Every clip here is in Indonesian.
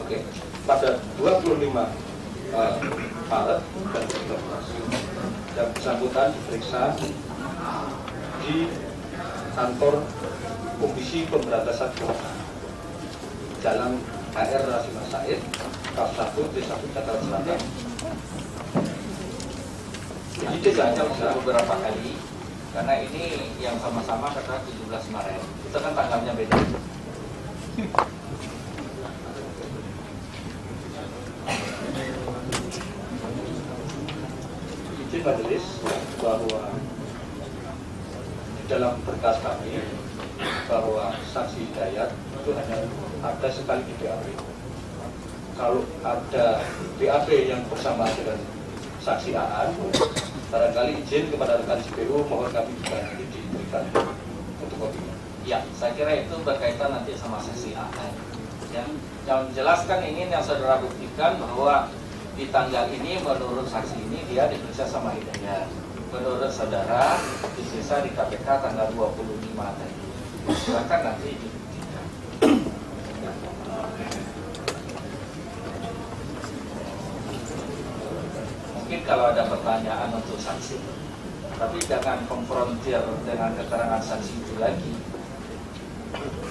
Oke, pada 25 Maret yang bersangkutan diperiksa di kantor Komisi Pemberantasan Korupsi Jalan HR Rasimah Said, Kap 1, Desa Jakarta Selatan. Jadi tidak bisa beberapa kali, karena ini yang sama-sama kata 17 Maret. Itu kan tanggalnya beda. Izin majelis bahwa di dalam berkas kami bahwa saksi Hidayat itu hanya ada sekali di BAP. Kalau ada BAP yang bersama dengan saksi Aan, barangkali izin kepada rekan CPU, mohon kami juga nanti diberikan fotokopinya. Ya, saya kira itu berkaitan nanti sama saksi Aan. Ya, yang menjelaskan ini yang saudara buktikan bahwa di tanggal ini menurut saksi ini dia diperiksa sama Hidayat. Menurut saudara diperiksa di KPK tanggal 25 tadi. Silakan nanti dibuktikan. Mungkin kalau ada pertanyaan untuk saksi, tapi jangan konfrontir dengan keterangan saksi itu lagi.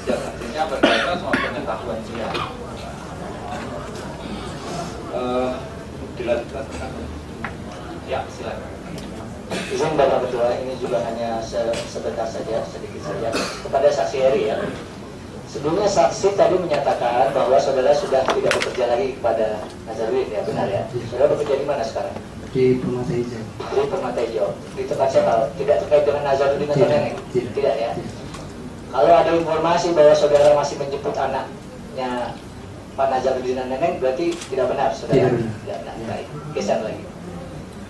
Dan artinya berkaitan sama pengetahuan dia. Dilanjutkan. Ya, silakan. Izin Bapak Ketua, ini juga hanya sebentar saja, sedikit saja kepada saksi Heri ya. Sebelumnya saksi tadi menyatakan bahwa saudara sudah tidak bekerja lagi kepada Nazarudin, ya benar ya? Saudara bekerja di mana sekarang? Di Permata Hijau. Di Permata Hijau. Di tempat siapa? Tidak terkait dengan Nazarudin atau Neneng? Tidak ya? Kalau ada informasi bahwa saudara masih menjemput anaknya Pak Nazarudin dan Neneng, berarti tidak benar, saudara? Tidak benar. Baik, geser lagi.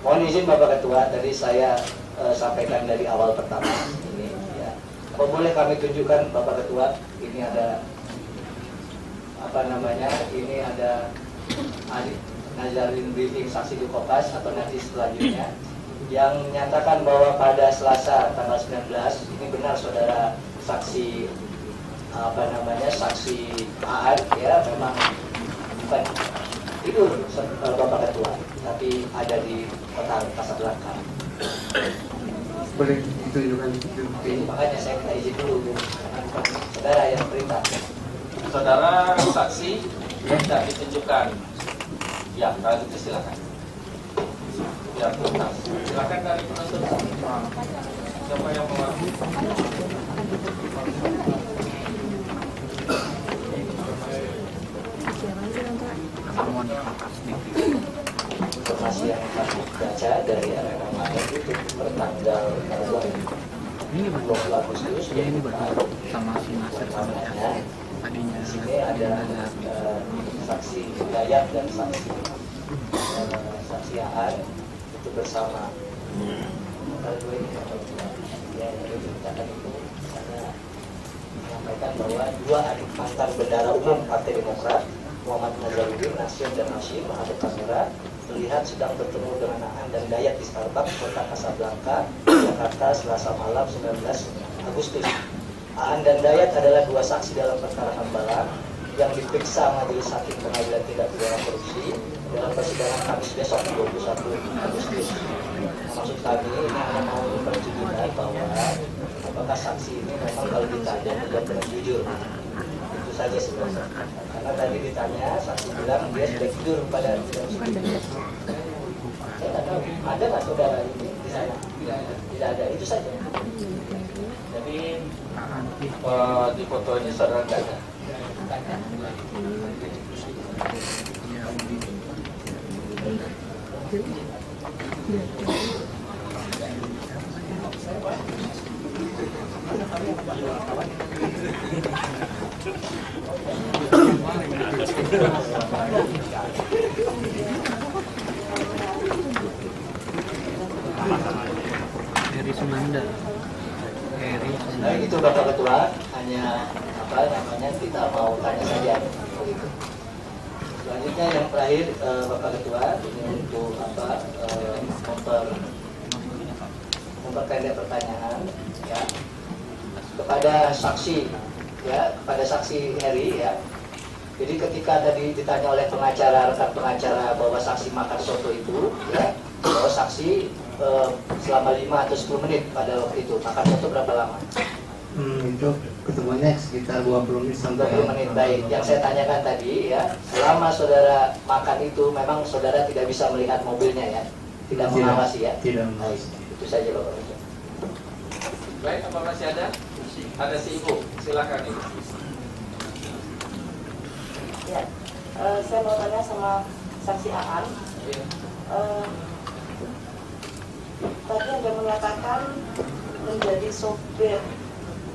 Mohon izin Bapak Ketua, tadi saya sampaikan dari awal pertama ini ya. Apa boleh kami tunjukkan Bapak Ketua, ini ada apa namanya? Ini ada Nazarudin briefing saksi di Kopas atau nanti selanjutnya yang menyatakan bahwa pada Selasa tanggal 19 ini benar saudara saksi apa namanya saksi Aan ya memang bukan tidur Bapak Ketua, tapi ada di kota Kasablanka. Boleh ditunjukkan Ini makanya saya minta izin dulu, saudara yang perintah. Saudara saksi tidak ditunjukkan. Ya, kalau itu silakan. Ya, tuntas. Silakan dari penuntut. Siapa yang mewakili? Informasi yang kami baca dari rekaman itu pertanggal 20 Agustus ya ini betul sama si Nasir namanya tadinya di sini ada saksi Hidayat dan saksi Aan itu bersama. Kalau dua ini ya diceritakan itu karena menyampaikan bahwa dua adik mantan bendara umum Partai Demokrat Muhammad Nazarudin, Nasim dan Hashim menghadap kamera terlihat sedang bertemu dengan Aan dan Dayat di Starbucks kota Kasablanka, Jakarta, Selasa malam 19 Agustus. Aan dan Dayat adalah dua saksi dalam perkara Hambalang yang diperiksa Majelis Hakim Pengadilan Tindak Pidana Korupsi dalam persidangan Kamis besok 21 Agustus. Maksud kami ini hanya mau mempertunjukkan bahwa apakah saksi ini memang kalau ditanya benar-benar jujur. Itu saja sebenarnya. Karena tadi ditanya, saksi bilang dia sudah tidur pada jam 9. Saya tidak tahu, ada nggak saudara ini di sana? Tidak ada, itu saja. Jadi di foto ini saudara nggak ada. Heri Sumanda. Nah, itu Bapak Ketua, hanya apa namanya kita mau tanya saja. Begitu. Selanjutnya yang terakhir Bapak Ketua ini untuk apa memperpendek pertanyaan ya kepada saksi ya kepada saksi Heri ya. Jadi ketika tadi ditanya oleh pengacara, rekan pengacara bahwa saksi makan soto itu ya, bahwa saksi selama 5 atau 10 menit pada waktu itu. Makan soto berapa lama? Itu ketemunya sekitar 20 menit sampai 20 menit. Baik, yang saya tanyakan tadi ya, selama saudara makan itu memang saudara tidak bisa melihat mobilnya ya, tidak mengawasi ya. Tidak Baik, mengawasi. itu saja Bapak. Baik, apa masih ada? Ada si Ibu, silakan Ibu. Ya, saya mau tanya sama saksi Aan. Iya. Tadi Anda mengatakan menjadi sopir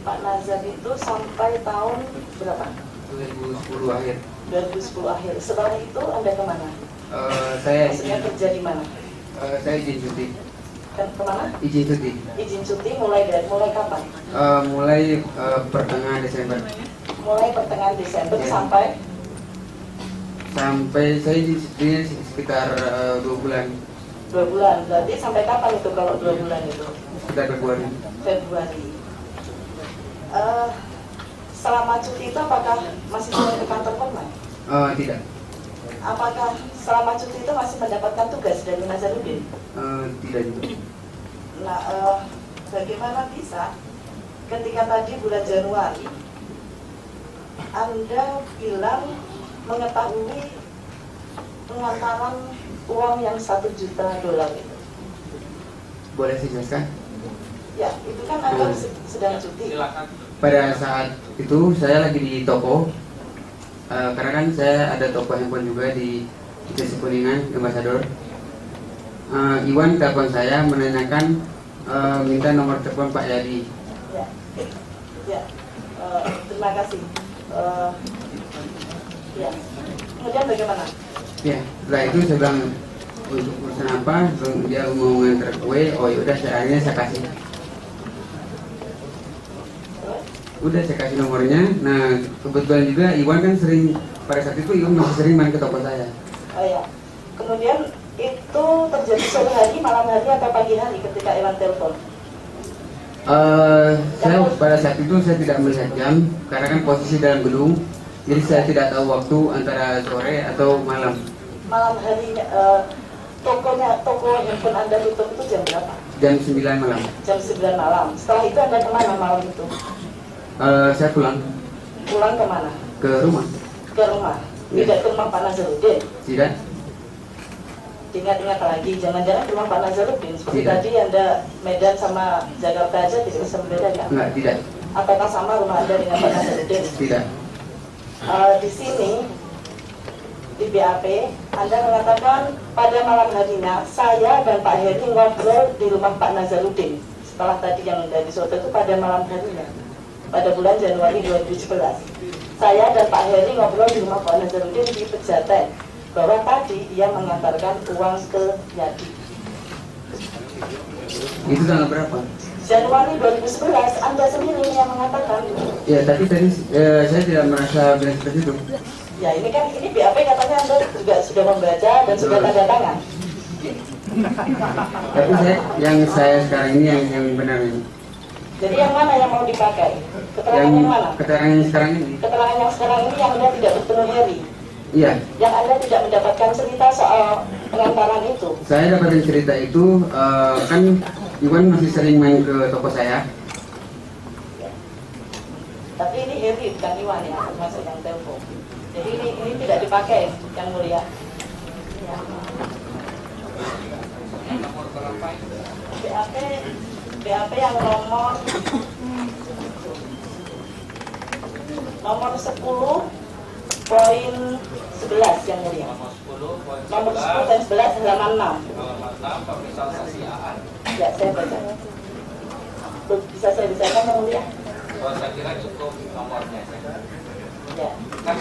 Pak Nazar itu sampai tahun berapa? 2010 akhir. 2010 akhir. Setelah itu Anda kemana? Saya Maksudnya kerja di mana? saya izin cuti. Kemana? Izin cuti. Izin cuti mulai kapan? Mulai pertengahan Desember. Mulai pertengahan Desember Ya. sampai Sampai saya izin cuti sekitar 2 bulan. 2 bulan. Berarti sampai kapan itu kalau 2 bulan itu? Sekitar Februari. Februari. Selama cuti itu apakah masih boleh ke kantor Polman? Tidak. Apakah selama cuti itu masih mendapatkan tugas dari Nazarudin? Tidak juga. Nah, bagaimana bisa ketika tadi bulan Januari Anda bilang mengetahui pengantaran uang yang $1 juta itu? Boleh saya jelaskan? Ya, itu kan Anda sedang cuti. Silakan. Pada saat itu saya lagi di toko, karena kan saya ada toko handphone juga di Desa Kuningan, Ambassador. Iwan telepon saya menanyakan minta nomor telepon Pak Yadi. Ya, ya. Terima kasih. Ya. Kemudian bagaimana? Ya, setelah itu saya bilang untuk urusan apa, dia mau nganter kue, oh yaudah akhirnya saya kasih. Udah saya kasih nomornya. Nah kebetulan juga Iwan kan sering, pada saat itu Iwan masih sering main ke toko saya. Oh ya. Kemudian itu terjadi sore hari, malam hari atau pagi hari ketika Iwan telepon? Saya pada saat itu saya tidak melihat jam karena kan posisi dalam gedung, jadi saya tidak tahu waktu antara sore atau malam. Malam hari, toko handphone Anda tutup itu jam berapa? Jam 9 malam. Jam 9 malam. Setelah itu Anda kemana malam itu? Saya pulang Pulang kemana? ke rumah. Ke rumah. Tidak ke rumah Pak Nazarudin. Tidak. Ingat-ingat lagi, jangan-jangan ke rumah Pak Nazarudin. Seperti Tidak. tadi Anda Medan sama Jakarta aja tidak bisa membedakan. Enggak, tidak. Apakah sama rumah Anda dengan Pak Nazarudin? Tidak. Di sini di BAP Anda mengatakan pada malam harinya saya dan Pak Heri ngobrol di rumah Pak Nazarudin. Setelah tadi yang dari soto itu pada malam harinya, pada bulan Januari 2011. Saya dan Pak Heri ngobrol di rumah Pak Nazarudin di Pejaten bahwa tadi ia mengantarkan uang ke Yadi. Itu tanggal berapa? Januari 2011, Anda sendiri yang mengatakan. Ya, tapi tadi saya tidak merasa bilang seperti itu. Ya ini kan, ini BAP katanya Anda juga sudah membaca dan sudah tanda tangan. Tapi saya sekarang ini yang benar ini. Jadi yang mana yang mau dipakai? Keterangan yang mana? Keterangan yang sekarang ini. Keterangan yang sekarang ini yang Anda tidak bertemu Heri, Iya. yang Anda tidak mendapatkan cerita soal pengantaran itu. Saya dapatin cerita itu kan Iwan masih sering main ke toko saya. Tapi ini Heri bukan Iwan ya, termasuk yang telepon. Jadi ini tidak dipakai yang mulia. Ya. BAP yang nomor 10.11 yang mulia. Nomor 10 poin Nomor 10 dan 11 halaman 6. halaman 6 pemeriksaan saksi Aan. Ya, saya baca. Bisa saya bacakan yang mulia? Oh, saya kira cukup nomornya. Ya. Kan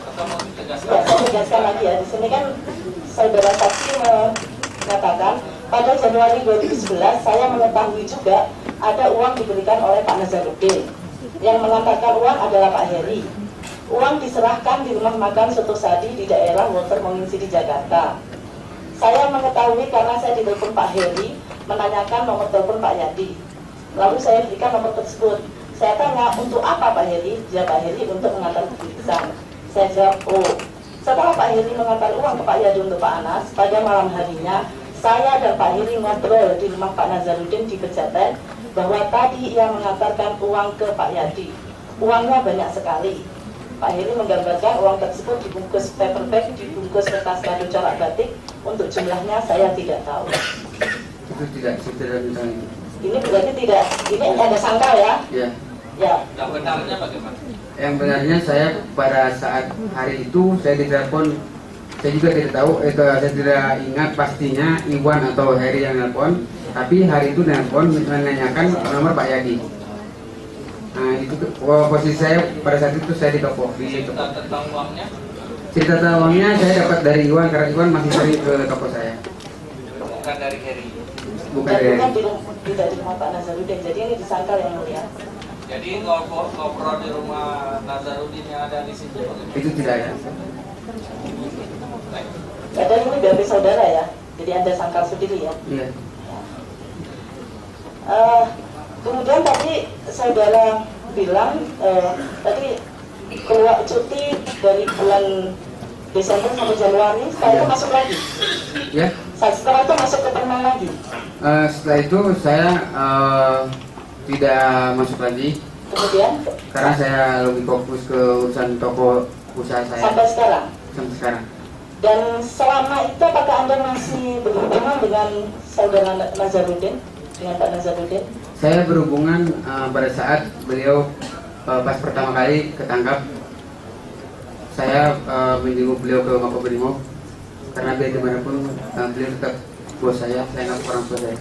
atau mau ditegaskan? Ya, saya tegaskan lagi ya. Di sini kan saudara saksi mengatakan pada Januari 2011 saya mengetahui juga ada uang diberikan oleh Pak Nazarudin. Yang mengantarkan uang adalah Pak Heri. Uang diserahkan di rumah makan Soto Sadi di daerah Walter Monginsy di Jakarta. Saya mengetahui karena saya ditelepon Pak Heri menanyakan nomor telepon Pak Yadi. Lalu saya berikan nomor tersebut. Saya tanya, untuk apa Pak Heri? Jawab Pak Heri untuk mengantar lukisan. Saya jawab, oh. Setelah Pak Heri mengantar uang ke Pak Yadi untuk Pak Anas, pada malam harinya, saya dan Pak Heri ngobrol di rumah Pak Nazarudin di Pejaten, bahwa tadi ia mengantarkan uang ke Pak Yadi. Uangnya banyak sekali. Pak Heri menggambarkan uang tersebut dibungkus paper bag, dibungkus kertas kado corak batik. Untuk jumlahnya saya tidak tahu. Itu tidak minta ini. Ini berarti tidak, ini ada sangkal ya? Ya. Ya. Yang benarnya bagaimana? Yang benarnya saya pada saat hari itu saya ditelepon, saya juga tidak tahu, saya tidak ingat pastinya Iwan atau Heri yang nelpon, tapi hari itu nelpon menanyakan nomor Pak Yadi. Nah itu posisi saya pada saat itu saya di toko. Cerita tentang uangnya? Cerita tentang uangnya saya dapat dari Iwan karena Iwan masih sering ke toko saya. Bukan dari Heri. Bukan Dan dari. bukan tidak di rumah Pak Nazarudin, jadi ini disangkal yang mulia. Jadi ngobrol di rumah Nazarudin yang ada di situ bagaimana? Itu tidak ada. Baik. Padahal ini BAP saudara ya, jadi Anda sangkal sendiri ya. Iya. Kemudian tadi saudara bilang tadi keluar cuti dari bulan Desember sampai Januari, setelah itu masuk lagi. Ya. Setelah itu masuk ke Perman lagi. Setelah itu saya tidak masuk lagi Kemudian karena saya lebih fokus ke urusan toko usaha saya sampai sekarang. sampai sekarang. Dan selama itu apakah Anda masih berhubungan dengan saudara Nazarudin, dengan Pak Nazarudin? Saya berhubungan pada saat beliau pas pertama kali ketangkap. Saya menjenguk beliau ke Makobrimob karena biar dimanapun beliau tetap bos saya nggak orang tua saya.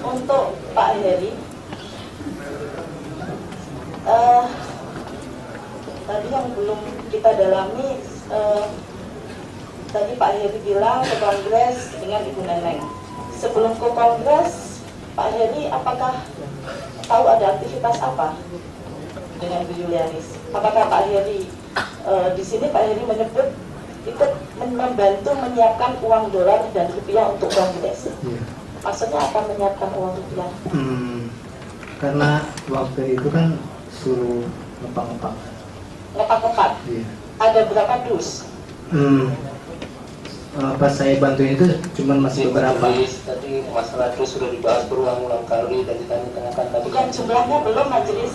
Untuk Pak Heri, tadi yang belum kita dalami, tadi Pak Heri bilang ke Kongres dengan Ibu Neneng. Sebelum ke Kongres, Pak Heri apakah tahu ada aktivitas apa dengan Bu Yulianis? Apakah Pak Heri di sini Pak Heri menyebut ikut membantu menyiapkan uang dolar dan rupiah untuk Kongres? Iya. Maksudnya apa menyiapkan uang rupiah? Karena waktu itu kan suruh ngepak-ngepak. Ngepak-ngepak. Iya. Ada berapa dus? Pas saya bantuin itu cuman masih beberapa. Tadi masalah itu sudah dibahas berulang-ulang kali dan ditanya-tanyakan tadi. Bukan jumlahnya belum majelis.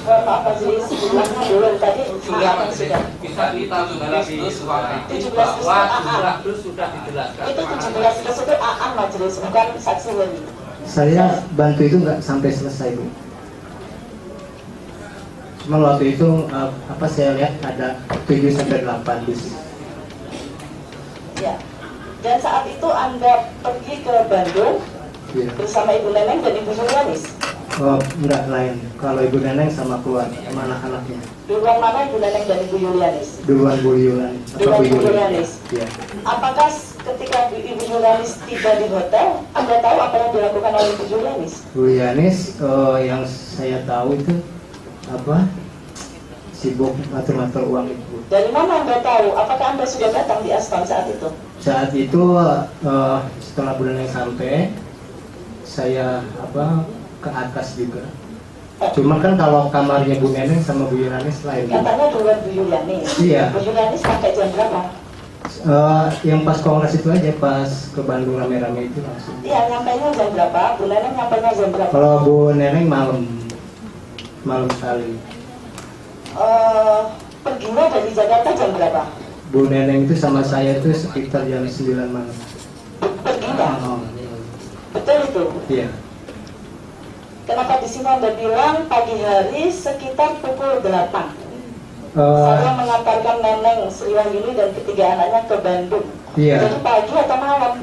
Maaf majelis, jumlahnya belum tadi. Sudah Sudah. bisa kita 17 dus bahwa 17 dus jumlah dus sudah dijelaskan. Itu 17 dus itu AA majelis, bukan saksi wali. Saya bantu itu nggak sampai selesai, Bu. Cuma waktu itu saya lihat ada 7 sampai 8 dus. Ya. Dan saat itu Anda pergi ke Bandung Iya. bersama Ibu Neneng dan Ibu Yulianis. Oh, enggak lain. Kalau Ibu Neneng sama keluarga, sama anak-anaknya. Duluan mana Ibu Neneng dan Ibu Yulianis? Duluan Bu Yulianis. Duluan Bu Yulianis. Iya. Apakah ketika Ibu Yulianis tiba di hotel, Anda tahu apa yang dilakukan oleh Ibu Yulianis? Bu Yulianis, yang saya tahu itu sibuk ngatur-ngatur uang itu. Dari mana Anda tahu? Apakah Anda sudah datang di Aston saat itu? Saat itu setelah bulan yang sampai, saya ke atas juga. Cuma kan kalau kamarnya Bu Neneng sama Bu Yulianis lain. Katanya duluan Bu Yulianis. Iya. Bu Yulianis sampai jam berapa? Yang pas kongres itu aja, pas ke Bandung rame-rame itu langsung. Iya, nyampainya jam berapa? Bu Neneng nyampainya jam berapa? Kalau Bu Neneng malam sekali. Perginya dari Jakarta jam berapa? Bu Neneng itu sama saya itu sekitar jam 9 malam. Perginya? Oh, Betul itu? iya. Kenapa di sini Anda bilang pagi hari sekitar pukul 8? Eh, Saya mengantarkan Neneng Sri Wahyuni dan ketiga anaknya ke Bandung. Iya. Jadi pagi atau malam?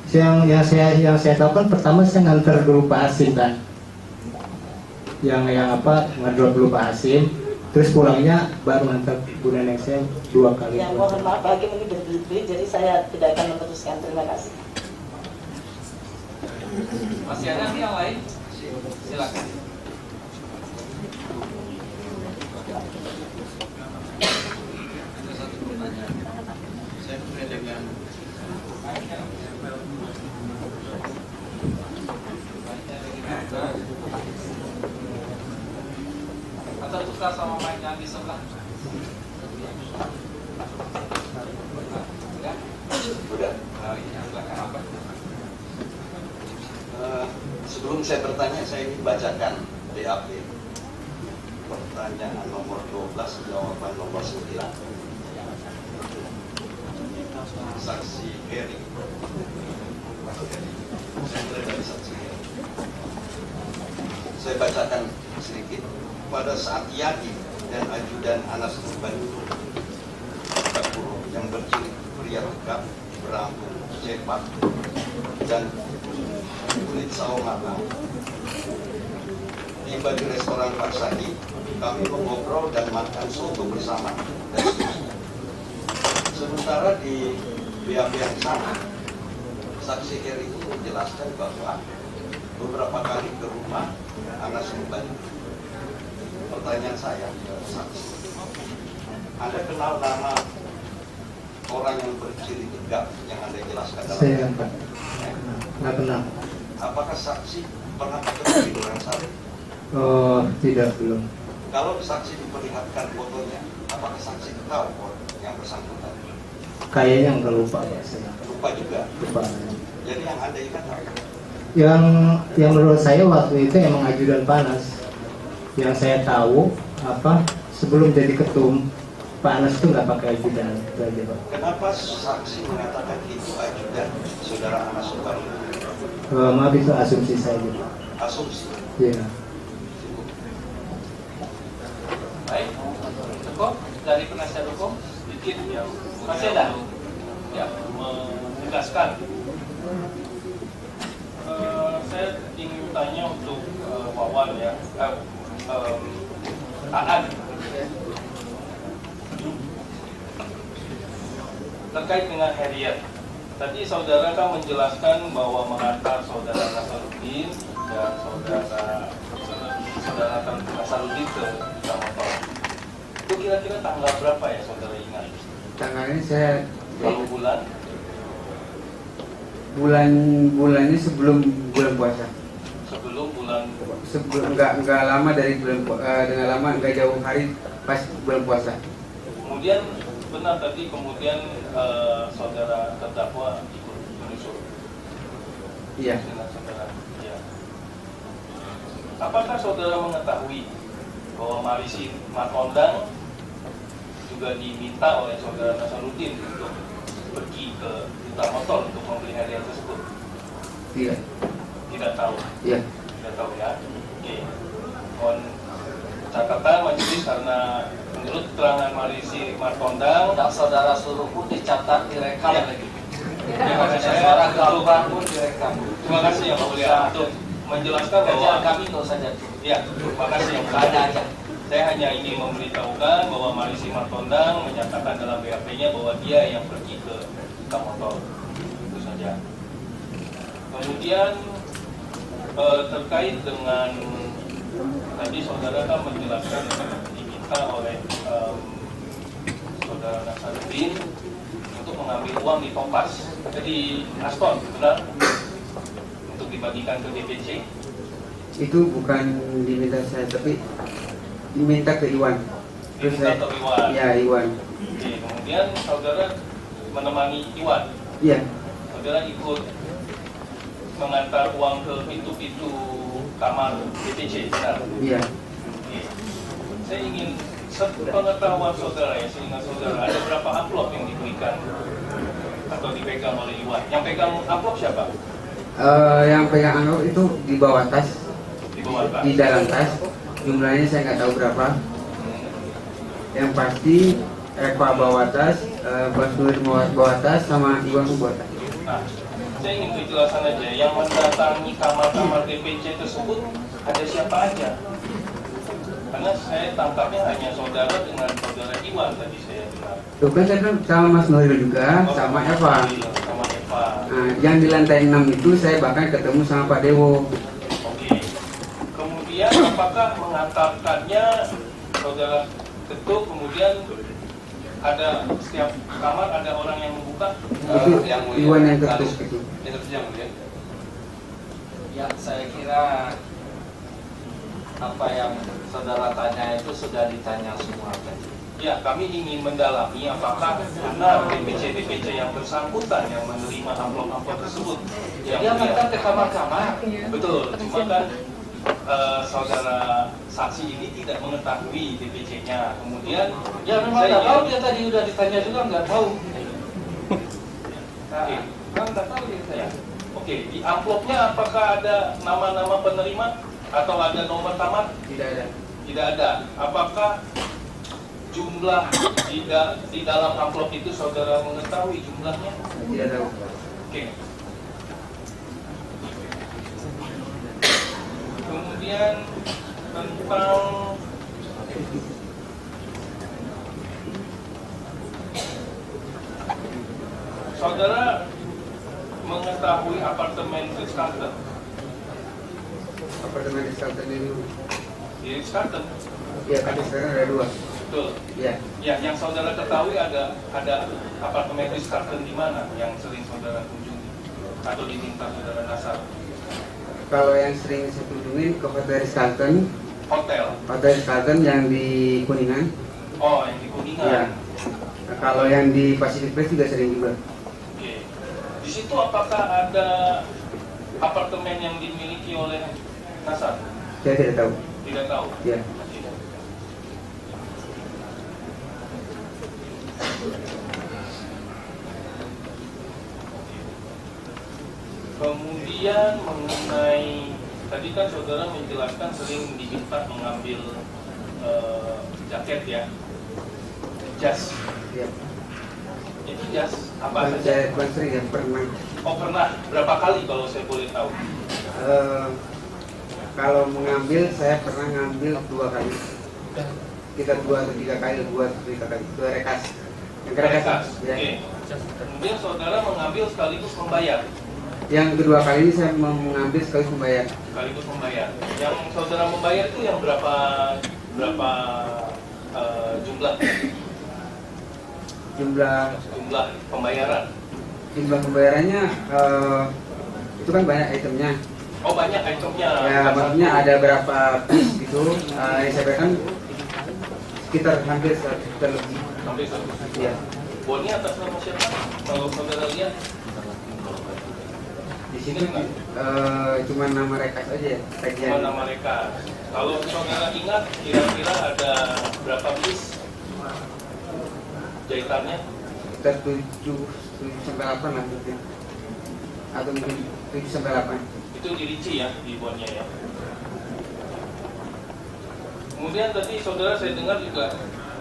Yang saya tahu kan pertama saya nganter dulu Pak Hasim kan. Ngedrop dulu Pak Hasim, terus pulangnya baru nganter Bu Neneng saya 2 kali. Ya, mohon maaf Pak Hakim ini berbelit-belit, jadi saya tidak akan memutuskan. Terima kasih. Masih ada nih yang lain? Silakan. Ada satu pertanyaan. Saya punya dengan buka sama mic yang di sebelah. Ya? Udah. Sebelum saya bertanya, saya ingin bacakan BAP. Pertanyaan nomor 12, jawaban nomor 9. Saksi Heri. Saya mulai dari saksi Heri. Saya bacakan sedikit. Pada saat Yadi dan ajudan Anas Urbaningrum yang berciri pria tegap, berambut cepat, dan kulit sawo matang tiba di restoran Pak Sadi, kami mengobrol dan makan soto bersama dan seterusnya. Sementara di BAP yang sama, saksi Heri itu menjelaskan bahwa beberapa kali ke rumah Anas Urbaningrum. Pertanyaan saya ke saksi, Anda kenal nama orang yang berciri tegap yang Anda jelaskan dalam Saya nggak kenal. Apakah saksi pernah ketemu di Durensari? Oh, tidak, belum. Kalau saksi diperlihatkan fotonya, apakah saksi tahu yang bersangkutan? Kayaknya nggak lupa ya saya. Lupa juga. Lupa. Jadi yang Anda ingat apa? Yang menurut saya waktu itu emang ajudan Panas. Yang saya tahu sebelum jadi ketum, Pak Anas itu nggak pakai ajudan, itu aja Pak. Kenapa saksi mengatakan itu ajudan saudara Anas Urbaningrum? Maaf, itu asumsi saya gitu. Asumsi. Iya. Baik, cukup dari penasihat hukum sedikit ya. Masih ada? Ya, menegaskan. Saya ingin tanya untuk Wawan ya, Aan. Terkait dengan Harriet, tadi saudara kan menjelaskan bahwa mengantar saudara Nasaruddin dan saudara Nasaruddin ke motor. Itu kira-kira tanggal berapa ya saudara ingat? Tanggalnya saya Berapa bulan? bulannya sebelum bulan puasa. Sebelum bulan. Sebelum enggak lama dari dengan lama enggak jauh hari pas bulan puasa. Kemudian benar tadi saudara terdakwa ikut menyusul. Iya. Dengan saudara. Ya. Apakah saudara mengetahui bahwa Marisi Matondang juga diminta oleh saudara Nasaruddin untuk pergi ke duta motor untuk membeli hadiah tersebut? Tidak. Tidak tahu. Iya. Tidak tahu ya. Oke. Mohon catatan majelis karena menurut keterangan Marisi Matondang dan saudara suruh pun dicatat direkam lagi. Terima kasih. Suara gambar pun direkam. Terima kasih yang mulia untuk menjelaskan bahwa kami nggak usah jadi. Ya, terima kasih yang mulia. Saya hanya ingin memberitahukan bahwa Marisi Matondang menyatakan dalam BAP-nya bahwa dia yang pergi ke duta motor. Itu saja. Kemudian terkait dengan tadi saudara kan menjelaskan diminta oleh saudara Nasaruddin untuk mengambil uang di Kompas, di Aston, benar? Untuk dibagikan ke DPC. Itu bukan diminta saya, tapi diminta ke Iwan. Terus Diminta ke Iwan. Ya, Iwan. Oke, kemudian saudara menemani Iwan. Iya. Saudara ikut mengantar uang ke pintu-pintu kamar DPC, benar? Iya. Oke. Saya ingin pengetahuan saudara ya, sehingga saudara ada berapa amplop yang diberikan atau dipegang oleh Iwan? Yang pegang amplop siapa? Yang pegang amplop itu di bawah tas, Di bawah tas. di dalam tas. Jumlahnya saya nggak tahu berapa. Yang pasti Eva bawa tas, Bas Nur bawa tas, sama Iwan bawa tas. Nah, saya ingin kejelasan aja. Yang mendatangi kamar-kamar DPC tersebut ada siapa aja? Karena saya tangkapnya hanya saudara dengan saudara Iwan tadi saya dengar. Tuh kan saya bilang sama Mas Nuril juga, sama Eva. Sama Eva. Nah, yang di lantai 6 itu saya bahkan ketemu sama Pak Dewo. Oke. Kemudian apakah mengantarkannya saudara ketuk, kemudian ada setiap kamar ada orang yang membuka? Itu Iwan yang ketuk itu. Ya, saya kira apa yang saudara tanya itu sudah ditanya semua tadi. Ya, kami ingin mendalami apakah benar DPC yang bersangkutan yang menerima amplop-amplop tersebut. Dia minta ke kamar-kamar. Betul, cuma kan saudara saksi ini tidak mengetahui DPC-nya. Kemudian Ya memang nggak tahu, dia tadi udah ditanya juga nggak tahu. Oke. Kan nggak tahu dia tanya. Oke, di amplopnya apakah ada nama-nama penerima atau ada nomor kamar? Tidak ada. Tidak ada. Apakah jumlah di dalam amplop itu saudara mengetahui jumlahnya? Tidak tahu. Oke. Kemudian tentang saudara mengetahui apartemen Ritz-Carlton. Apartemen di Sultan ini. Di Ritz-Carlton. Ya, kan sekarang ada 2. Betul. Ya. Ya, yang saudara ketahui ada apartemen Ritz-Carlton di mana yang sering saudara kunjungi atau diminta saudara Nasar? Kalau yang sering saya kunjungin ke Hotel Ritz-Carlton, Hotel. Hotel Ritz-Carlton yang di Kuningan. Oh, yang di Kuningan. Ya. Nah, kalau yang di Pacific Place juga sering juga. Oke. Di situ apakah ada apartemen yang dimiliki oleh Nasar? Saya tidak tahu. Tidak tahu. Ya. Kemudian mengenai tadi kan saudara menjelaskan sering diminta mengambil jaket ya, jas. Ya. Itu jas apa Bukan saja? saya bukan sering ya, pernah. Oh pernah, berapa kali kalau saya boleh tahu? Kalau mengambil, saya pernah ngambil 2 kali. Kita 2 atau 3 kali, 2 atau 3 kali. 2 rekas. Yang rekas. Ya. Oke. Kemudian saudara mengambil sekaligus membayar. Yang kedua kali ini saya mengambil sekaligus membayar. Sekaligus membayar. Yang saudara membayar itu yang berapa jumlah pembayaran? Jumlah pembayarannya itu kan banyak itemnya. Oh banyak itemnya. Ya, maksudnya ada berapa piece gitu. Yang saya bayarkan sekitar hampir 100 juta lebih. Sampai 100. Ya. Bonnya atas nama siapa? Kalau saudara lihat Di sini cuma nama rekas aja ya. cuma nama mereka. Kalau saudara ingat kira-kira ada berapa piece jahitannya? Sekitar 7 sampai 8 lah mungkin. Atau mungkin 7 sampai 8. Itu dirinci ya di bonnya ya. Kemudian tadi saudara saya dengar juga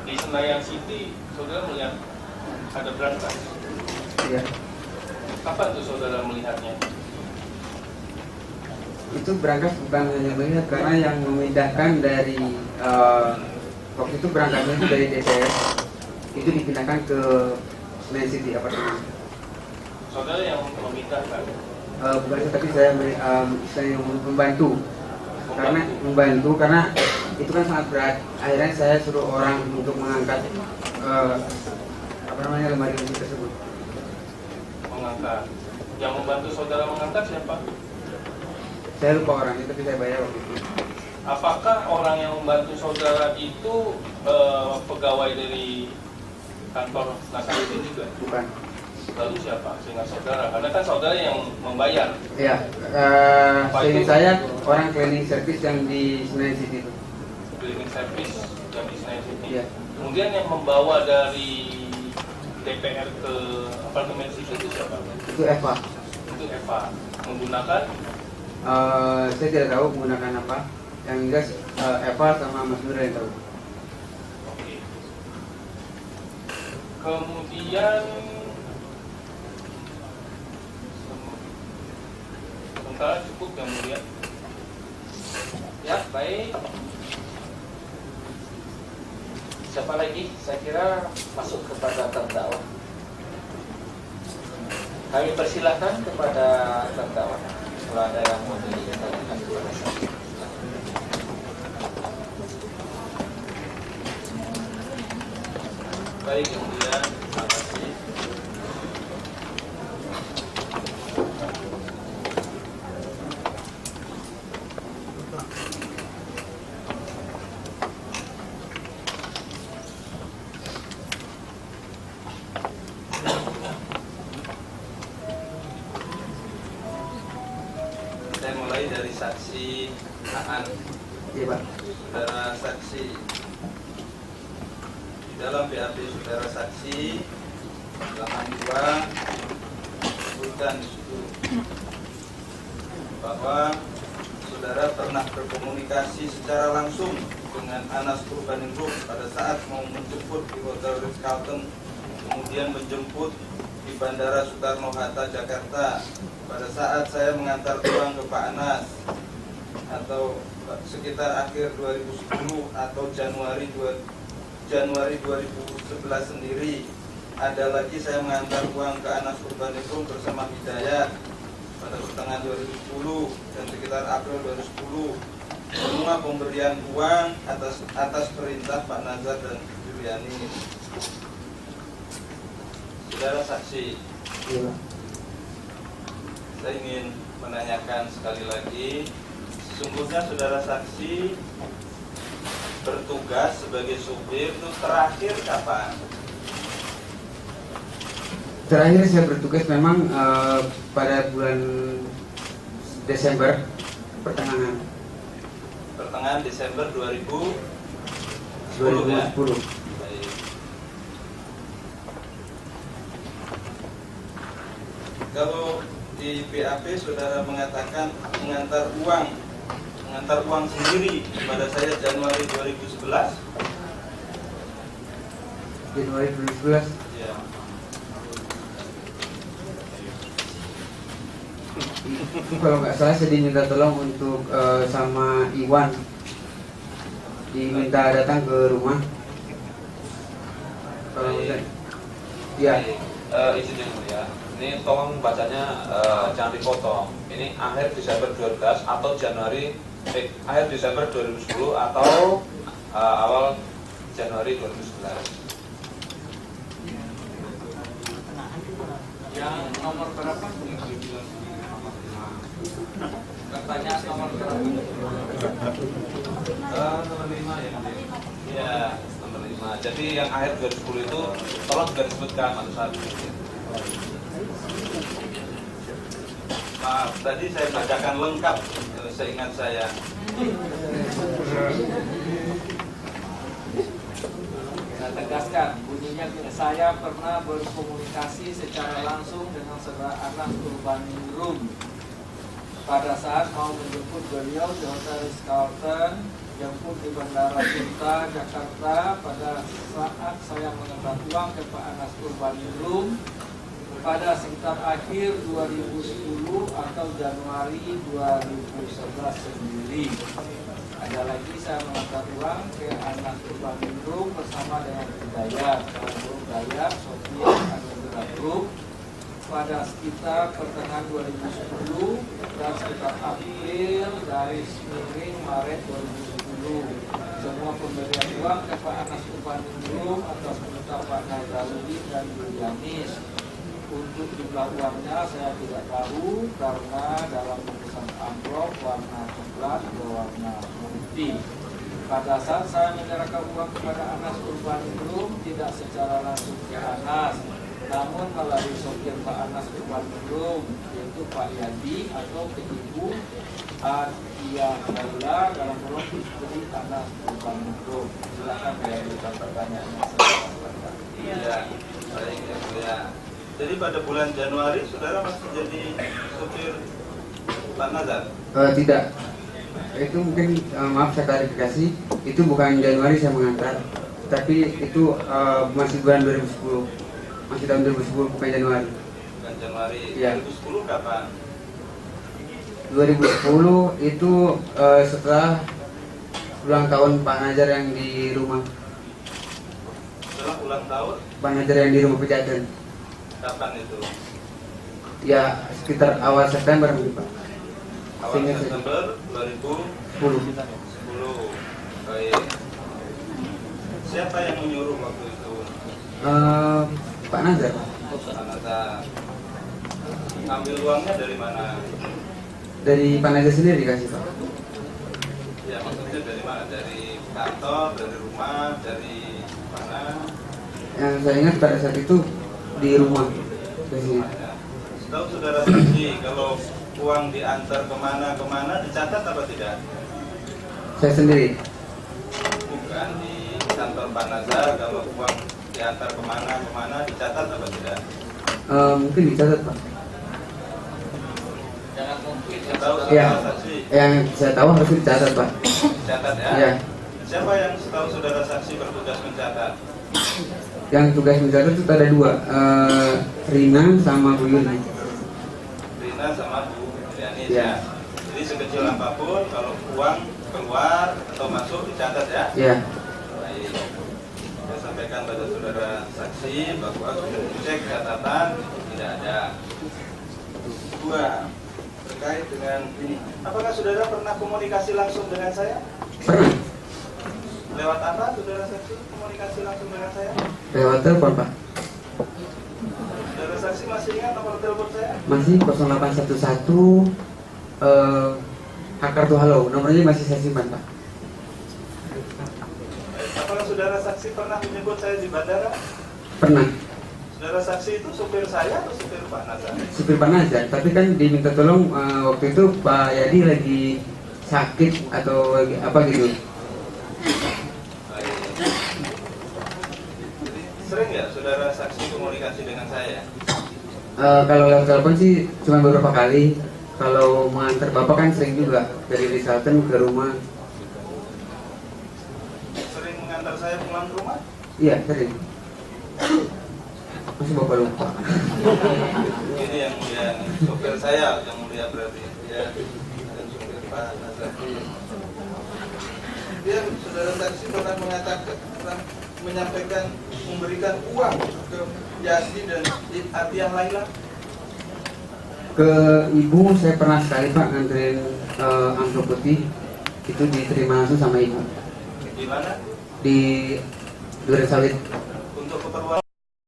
di Senayan City saudara melihat ada brankas. Iya. Kapan tuh saudara melihatnya? Itu berangkat bukan hanya melihat, karena yang memindahkan dari waktu itu berangkatnya itu dari DCS itu dipindahkan ke Senayan City apartemen. Saudara yang memindahkan? Bukan itu, tapi saya membantu. Karena itu kan sangat berat. Akhirnya saya suruh orang untuk mengangkat lemari tersebut. Mengangkat. Yang membantu saudara mengangkat siapa? Saya lupa orangnya, tapi saya bayar waktu itu. Apakah orang yang membantu saudara itu pegawai dari kantor Nasaruddin juga? Bukan. Lalu siapa? Seingat saudara? Karena kan saudara yang membayar. Iya. Seingat saya orang cleaning service yang di Senayan City itu. Cleaning service yang di Senayan City. Iya. Kemudian yang membawa dari DPR ke apartemen situ itu siapa? Itu Eva. Itu Eva. Menggunakan Saya tidak tahu menggunakan apa. Yang jelas Eva sama Mas Nura yang tahu. Oke. Kemudian sementara cukup yang mulia. Ya, baik. Siapa lagi? Saya kira masuk kepada terdakwa. Kami persilahkan kepada terdakwa. Kalau ada yang mau ditanyakan kepada saya. Baik, kemudian terima kasih. dari saksi Aan. Iya Pak. Saudara saksi, di dalam BAP saudara saksi halaman 2 disebutkan di situ bahwa saudara pernah berkomunikasi secara langsung dengan Anas Urbaningrum pada saat mau menjemput di Hotel Ritz-Carlton, kemudian menjemput di Bandara Soekarno-Hatta, Jakarta. Pada saat saya mengantar uang ke Pak Anas atau sekitar akhir 2010 atau Januari 2011 sendiri, ada lagi saya mengantar uang ke Anas Urbaningrum bersama Hidayat pada pertengahan 2010 dan sekitar April 2010. Semua pemberian uang atas perintah Pak Nazar dan Juliani. Saudara saksi, saya ingin menanyakan sekali lagi, sesungguhnya saudara saksi bertugas sebagai supir itu terakhir kapan? Terakhir saya bertugas memang pada bulan Desember pertengahan Desember 2010 ya? 2010. Baik. Kalau di BAP saudara mengatakan mengantar uang sendiri kepada saya Januari 2011. Januari 2011. Ya. Kalau nggak salah saya diminta tolong untuk sama Iwan, diminta datang ke rumah. Kalau Baik. ya Izin yang mulia, ini tolong bacanya jangan dipotong. Ini akhir Desember 12 atau akhir Desember 2010 atau awal Januari 2011. Yang nomor berapa? Pertanyaan nomor berapa? Nomor 5 ya. Iya, nomor 5. Jadi yang akhir 2010 itu tolong juga disebutkan pada saat itu. Maaf, tadi saya bacakan lengkap seingat saya. Saya tegaskan, bunyinya saya pernah berkomunikasi secara langsung dengan saudara Anas Urbaningrum pada saat mau menjemput beliau di Hotel Ritz-Carlton, jemput di Bandara Suta, Jakarta. Pada saat saya mengantar uang ke Pak Anas Urbaningrum pada sekitar akhir 2010 atau Januari 2011 sendiri. Ada lagi saya mengantar uang ke Anas Urbaningrum bersama dengan Hidayat, Hidayat, Sofia, Anugerah Group pada sekitar pertengahan 2010 dan sekitar April dari miring Maret 2010. Semua pemberian uang ke Pak Anas Urbaningrum atas perintah Pak Nazarudin dan Julianis. Untuk jumlah uangnya saya tidak tahu karena dalam bungkusan amplop warna coklat dan warna putih. Pada saat saya menyerahkan uang kepada Anas Urbaningrum tidak secara langsung ke Anas, namun melalui sopir Pak Anas Urbaningrum, yaitu Pak Yadi atau ke Ibu Atia Laila dalam kolom istri Anas Urbaningrum. Silakan mengajukan pertanyaannya. Iya, baik ya. Jadi pada bulan Januari saudara masih jadi supir Pak Nazar? tidak. Itu mungkin maaf saya klarifikasi, itu bukan Januari saya mengantar, tapi itu masih bulan 2010, masih tahun 2010 bukan Januari. Bukan Januari. Ya. 2010 kapan? 2010 itu setelah ulang tahun Pak Nazar yang di rumah. Setelah ulang tahun? Pak Nazar yang di rumah Pejaten. Kapan itu? Ya sekitar awal September Pak. Awal September 2010. 10. Baik. Siapa yang menyuruh waktu itu? Pak Nazar. Pak Nazar. Ambil uangnya dari mana? Dari Pak Nazar sendiri dikasih Pak. Ya maksudnya dari mana? Dari kantor, dari rumah, dari mana? Yang saya ingat pada saat itu di rumah biasanya. Tahu saudara saksi kalau uang diantar kemana-kemana dicatat apa tidak? Saya sendiri. Bukan di kantor Pak Nazar, kalau uang diantar kemana-kemana dicatat apa tidak? Mungkin dicatat, Pak. Jangan mungkin. Tahu Ya. saudara saksi? Yang saya tahu harus dicatat, Pak. Dicatat ya? Ya. Siapa yang setahu saudara saksi bertugas mencatat? Yang tugas mencatat itu ada dua, Rina sama Bu Yuni. Rina sama Bu Yani Ya. ya. Jadi sekecil apapun kalau uang keluar atau masuk dicatat ya. Ya. Baik. Saya sampaikan pada saudara saksi bahwa sudah dicek catatan tidak ada. Dua, terkait dengan ini. Apakah saudara pernah komunikasi langsung dengan saya? Pernah. Lewat apa saudara saksi komunikasi langsung dengan saya? Lewat telepon, Pak. Saudara saksi masih ingat nomor telepon saya? Masih 0811 Hak kartu halo. Nomornya masih saya simpan, Pak. Apakah saudara saksi pernah menyebut saya di bandara? Pernah. Saudara saksi itu supir saya atau supir Pak Nazar? Supir Pak Nazar, tapi kan diminta tolong waktu itu Pak Yadi lagi sakit atau lagi apa gitu. Baik. Jadi sering ya saudara saksi komunikasi dengan saya? Kalau lewat telepon sih cuma beberapa kali. Kalau mengantar Bapak kan sering juga dari Rizalten ke rumah. Sering mengantar saya pulang ke rumah? Iya, sering. Masih Bapak lupa. Ini yang mulia, supir saya yang mulia berarti ya, dan supir Pak Nazar. Dia saudara saksi pernah mengatakan, pernah menyampaikan, memberikan uang ke Yasdi dan Atian Laila. Ke ibu saya pernah sekali Pak nganterin amplop putih, itu diterima langsung sama ibu Di mana? di Duren Sawit. Untuk keperluan